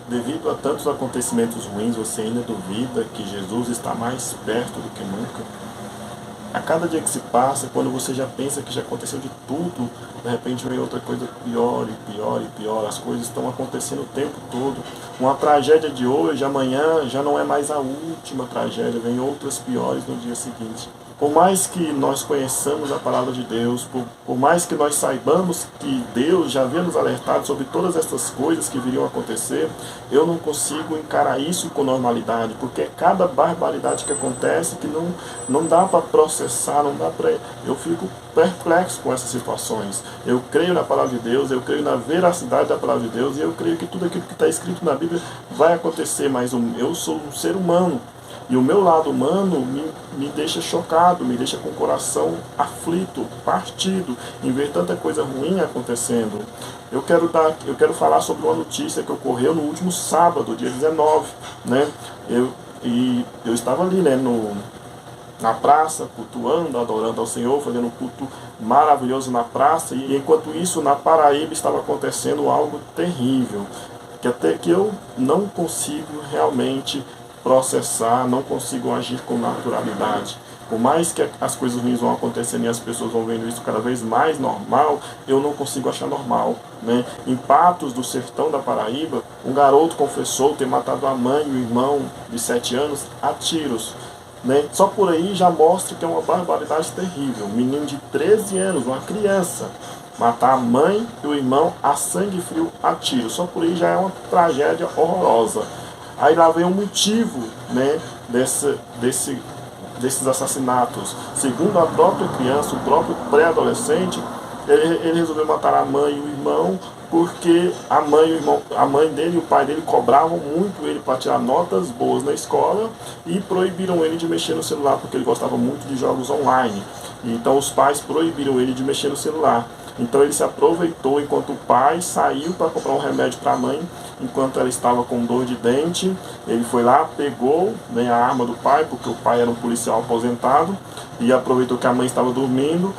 Devido a tantos acontecimentos ruins, você ainda duvida que Jesus está mais perto do que nunca? A cada dia que se passa, quando você já pensa que já aconteceu de tudo, de repente vem outra coisa pior e pior e pior. As coisas estão acontecendo o tempo todo. Uma tragédia de hoje, amanhã já não é mais a última tragédia, vem outras piores no dia seguinte. Por mais que nós conheçamos a palavra de Deus, por mais que nós saibamos que Deus já havia nos alertado sobre todas essas coisas que viriam a acontecer, eu não consigo encarar isso com normalidade, porque é cada barbaridade que acontece que não dá para processar, não dá para... Eu fico perplexo com essas situações. Eu creio na palavra de Deus, eu creio na veracidade da palavra de Deus, e eu creio que tudo aquilo que está escrito na Bíblia vai acontecer, mas eu sou um ser humano. E o meu lado humano me deixa chocado, me deixa com o coração aflito, partido, em ver tanta coisa ruim acontecendo. Eu quero falar sobre uma notícia que ocorreu no último sábado, dia 19, né? Eu estava ali, né, na praça, cultuando, adorando ao Senhor, fazendo um culto maravilhoso na praça, e enquanto isso, na Paraíba estava acontecendo algo terrível, que até que eu não consigo realmente processar, não consigo agir com naturalidade. Por mais que as coisas ruins vão acontecendo e as pessoas vão vendo isso cada vez mais normal, eu não consigo achar normal, né? Em Patos, do sertão da Paraíba, um garoto confessou ter matado a mãe e o irmão de 7 anos a tiros, né? Só por aí já mostra que é uma barbaridade terrível. Um menino de 13 anos, uma criança, matar a mãe e o irmão a sangue frio a tiros. Só por aí já é uma tragédia horrorosa. Aí lá vem o motivo, né, desses assassinatos. Segundo a própria criança, o próprio pré-adolescente, ele resolveu matar a mãe e o irmão porque a mãe dele e o pai dele cobravam muito ele para tirar notas boas na escola e proibiram ele de mexer no celular porque ele gostava muito de jogos online. Então os pais proibiram ele de mexer no celular. Então ele se aproveitou enquanto o pai saiu para comprar um remédio para a mãe, enquanto ela estava com dor de dente. Ele foi lá, pegou, né, a arma do pai, porque o pai era um policial aposentado, e aproveitou que a mãe estava dormindo,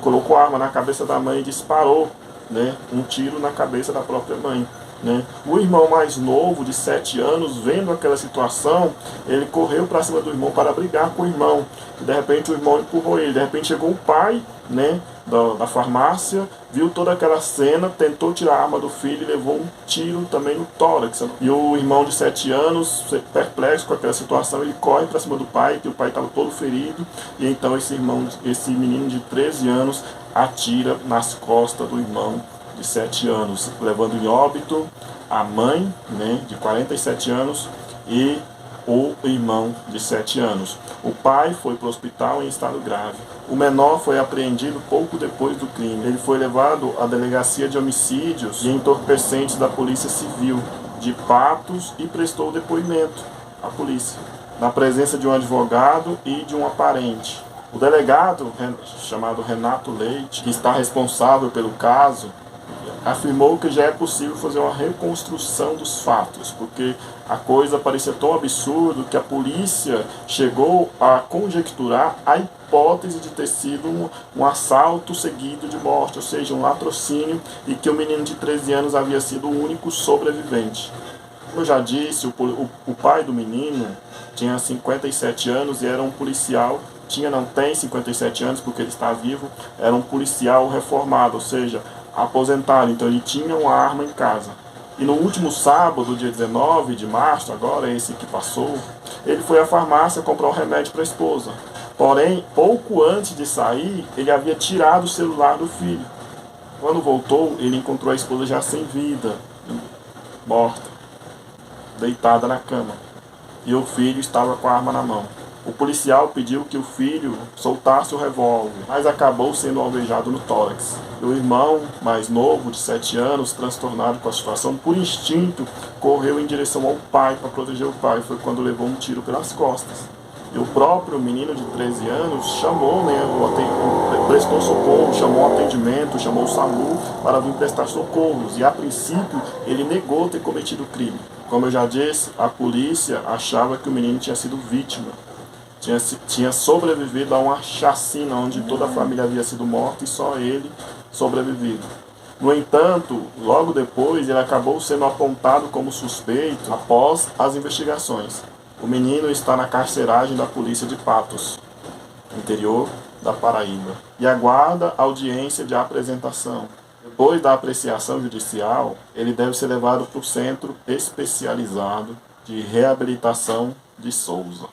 colocou a arma na cabeça da mãe e disparou, né, um tiro na cabeça da própria mãe. Né? O irmão mais novo, de 7 anos, vendo aquela situação, ele correu para cima do irmão para brigar com o irmão. E de repente o irmão empurrou ele. De repente chegou o pai, né, da farmácia, viu toda aquela cena, tentou tirar a arma do filho e levou um tiro também no tórax. E o irmão de 7 anos, perplexo com aquela situação, ele corre para cima do pai, que o pai estava todo ferido. E então esse menino de 13 anos atira nas costas do irmão de 7 anos, levando em óbito a mãe, né, de 47 anos e o irmão de 7 anos. O pai foi para o hospital em estado grave. O menor foi apreendido pouco depois do crime. Ele foi levado à delegacia de homicídios e entorpecentes da Polícia Civil de Patos e prestou depoimento à polícia, na presença de um advogado e de um parente. O delegado, chamado Renato Leite, que está responsável pelo caso, afirmou que já é possível fazer uma reconstrução dos fatos, porque a coisa parecia tão absurda que a polícia chegou a conjecturar a hipótese de ter sido um assalto seguido de morte, ou seja, um latrocínio, e que o menino de 13 anos havia sido o único sobrevivente. Como eu já disse, o pai do menino tinha 57 anos e era um policial. Tem 57 anos porque ele está vivo, era um policial reformado, ou seja, aposentado, então ele tinha uma arma em casa. E no último sábado, dia 19 de março, agora esse que passou, ele foi à farmácia comprar um remédio para a esposa. Porém, pouco antes de sair, ele havia tirado o celular do filho. Quando voltou, ele encontrou a esposa já sem vida, morta, deitada na cama. E o filho estava com a arma na mão. O policial pediu que o filho soltasse o revólver, mas acabou sendo alvejado no tórax. E o irmão, mais novo, de 7 anos, transtornado com a situação, por instinto, correu em direção ao pai para proteger o pai. Foi quando levou um tiro pelas costas. E o próprio menino de 13 anos chamou, né, prestou socorro, chamou o atendimento, chamou o SAMU para vir prestar socorros. E a princípio ele negou ter cometido o crime. Como eu já disse, a polícia achava que o menino tinha sido vítima. Tinha sobrevivido a uma chacina onde toda a família havia sido morta e só ele sobrevivido. No entanto, logo depois ele acabou sendo apontado como suspeito após as investigações. O menino está na carceragem da polícia de Patos, interior da Paraíba, e aguarda audiência de apresentação. Depois da apreciação judicial, ele deve ser levado para o Centro Especializado de Reabilitação de Souza.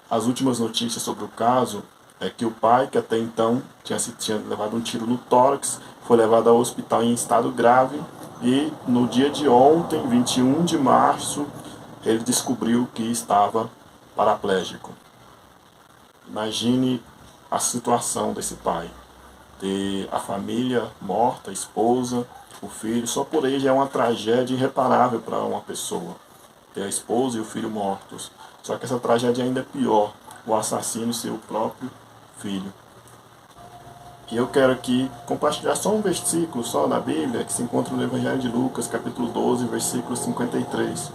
As últimas notícias sobre o caso é que o pai, que até então tinha levado um tiro no tórax, foi levado ao hospital em estado grave e no dia de ontem, 21 de março, ele descobriu que estava paraplégico. Imagine a situação desse pai. Ter a família morta, a esposa, o filho, só por aí já é uma tragédia irreparável para uma pessoa. Ter a esposa e o filho mortos. Só que essa tragédia ainda é pior, o assassino ser o próprio filho. E eu quero aqui compartilhar só um versículo só da Bíblia, que se encontra no Evangelho de Lucas, capítulo 12, versículo 53,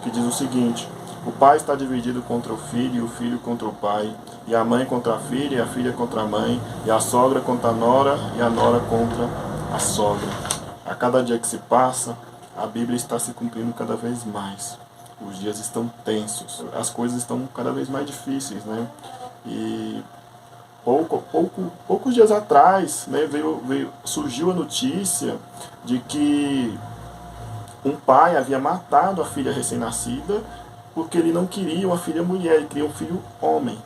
que diz o seguinte: o pai está dividido contra o filho, e o filho contra o pai, e a mãe contra a filha, e a filha contra a mãe, e a sogra contra a nora, e a nora contra a sogra. A cada dia que se passa, a Bíblia está se cumprindo cada vez mais. Os dias estão tensos, as coisas estão cada vez mais difíceis, né? E poucos dias atrás, né, surgiu a notícia de que um pai havia matado a filha recém-nascida porque ele não queria uma filha mulher, ele queria um filho homem.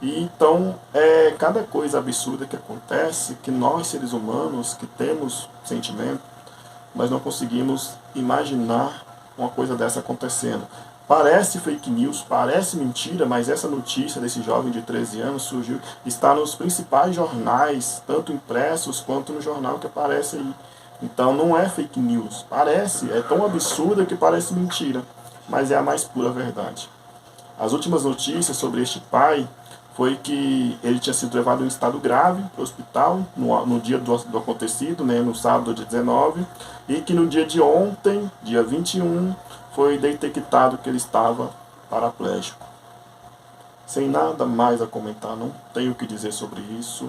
E então, cada coisa absurda que acontece, que nós seres humanos que temos sentimento, mas não conseguimos imaginar uma coisa dessa acontecendo. Parece fake news, parece mentira, mas essa notícia desse jovem de 13 anos surgiu, está nos principais jornais, tanto impressos quanto no jornal que aparece aí. Então não é fake news, parece, é tão absurda que parece mentira, mas é a mais pura verdade. As últimas notícias sobre este pai foi que ele tinha sido levado em estado grave para o hospital no dia do acontecido, né, no sábado dia 19, e que no dia de ontem, dia 21, foi detectado que ele estava paraplégico. Sem nada mais a comentar, não tenho o que dizer sobre isso.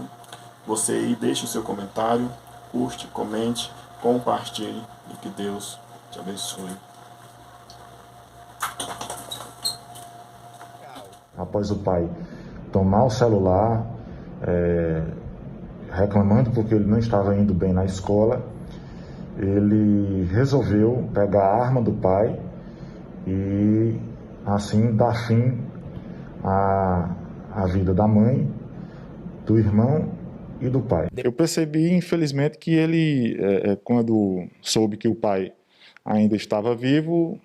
Você aí deixe o seu comentário, curte, comente, compartilhe e que Deus te abençoe. Após o pai tomar o celular, reclamando porque ele não estava indo bem na escola, ele resolveu pegar a arma do pai e assim dar fim à vida da mãe, do irmão e do pai. Eu percebi, infelizmente, que ele, quando soube que o pai ainda estava vivo,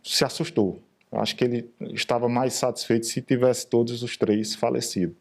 se assustou. Eu acho que ele estava mais satisfeito se tivesse todos os três falecido.